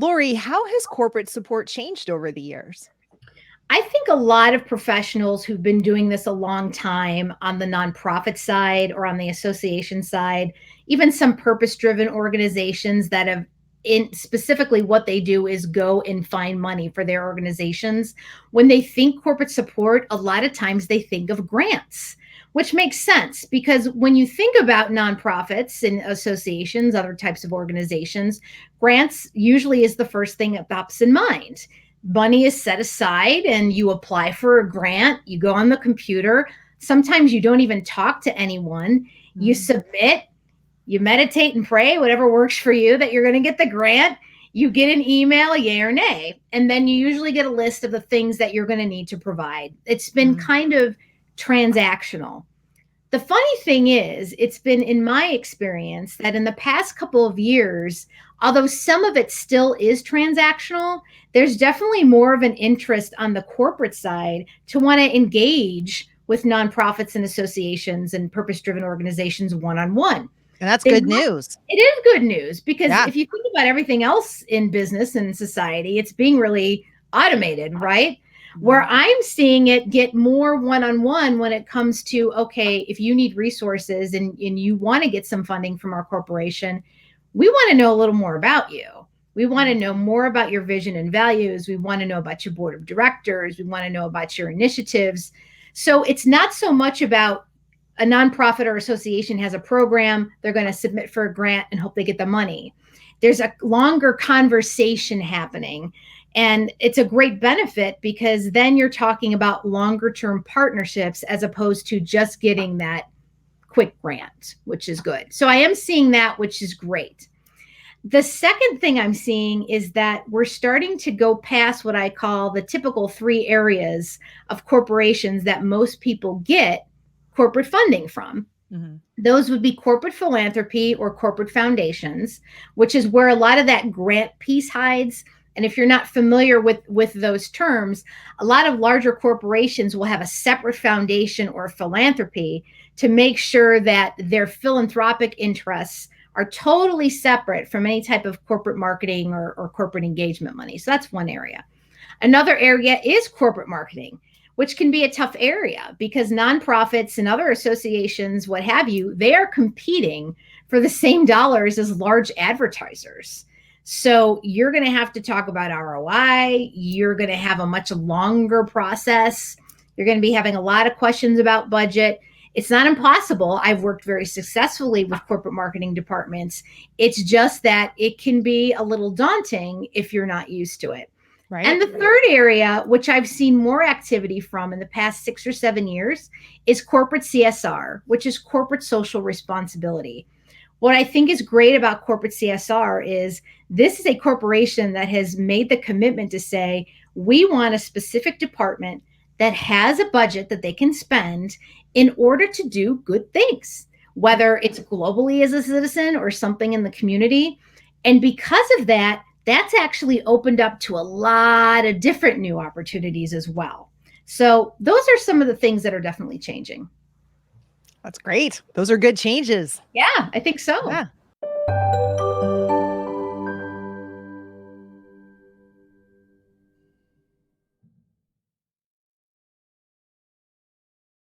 Lori, how has corporate support changed over the years? I think a lot of professionals who've been doing this a long time on the nonprofit side or on the association side, even some purpose-driven organizations that have in specifically what they do is go and find money for their organizations. When they think corporate support, a lot of times they think of grants, which makes sense because when you think about nonprofits and associations, other types of organizations, grants usually is the first thing that pops in mind. Money is set aside and you apply for a grant, you go on the computer. Sometimes you don't even talk to anyone. You submit, you meditate and pray, whatever works for you, that you're going to get the grant. You get an email, yay or nay, and then you usually get a list of the things that you're going to need to provide. It's been kind of transactional. The funny thing is, it's been in my experience that in the past couple of years, although some of it still is transactional, there's definitely more of an interest on the corporate side to want to engage with nonprofits and associations and purpose-driven organizations one-on-one. And that's good news. It is good news because if you think about everything else in business and society, it's being really automated, right? Where I'm seeing it get more one-on-one when it comes to, okay, if you need resources and you want to get some funding from our corporation, we want to know a little more about you. We want to know more about your vision and values. We want to know about your board of directors. We want to know about your initiatives. So it's not so much about a nonprofit or association has a program, they're going to submit for a grant and hope they get the money. There's a longer conversation happening. And it's a great benefit because then you're talking about longer term partnerships as opposed to just getting that quick grant, which is good. So I am seeing that, which is great. The second thing I'm seeing is that we're starting to go past what I call the typical 3 areas of corporations that most people get corporate funding from. Those would be corporate philanthropy or corporate foundations, which is where a lot of that grant piece hides. And if you're not familiar with those terms, a lot of larger corporations will have a separate foundation or philanthropy to make sure that their philanthropic interests are totally separate from any type of corporate marketing or corporate engagement money. So that's one area. Another area is corporate marketing, which can be a tough area because nonprofits and other associations, what have you, they are competing for the same dollars as large advertisers. So you're going to have to talk about ROI. You're going to have a much longer process. You're going to be having a lot of questions about budget. It's not impossible. I've worked very successfully with corporate marketing departments. It's just that it can be a little daunting if you're not used to it. Right. And the third area, which I've seen more activity from in the past 6 or 7 years, is corporate CSR, which is corporate social responsibility. What I think is great about corporate CSR is this is a corporation that has made the commitment to say, we want a specific department that has a budget that they can spend in order to do good things, whether it's globally as a citizen or something in the community. And because of that, that's actually opened up to a lot of different new opportunities as well. So those are some of the things that are definitely changing. That's great. Those are good changes. Yeah, I think so. Yeah.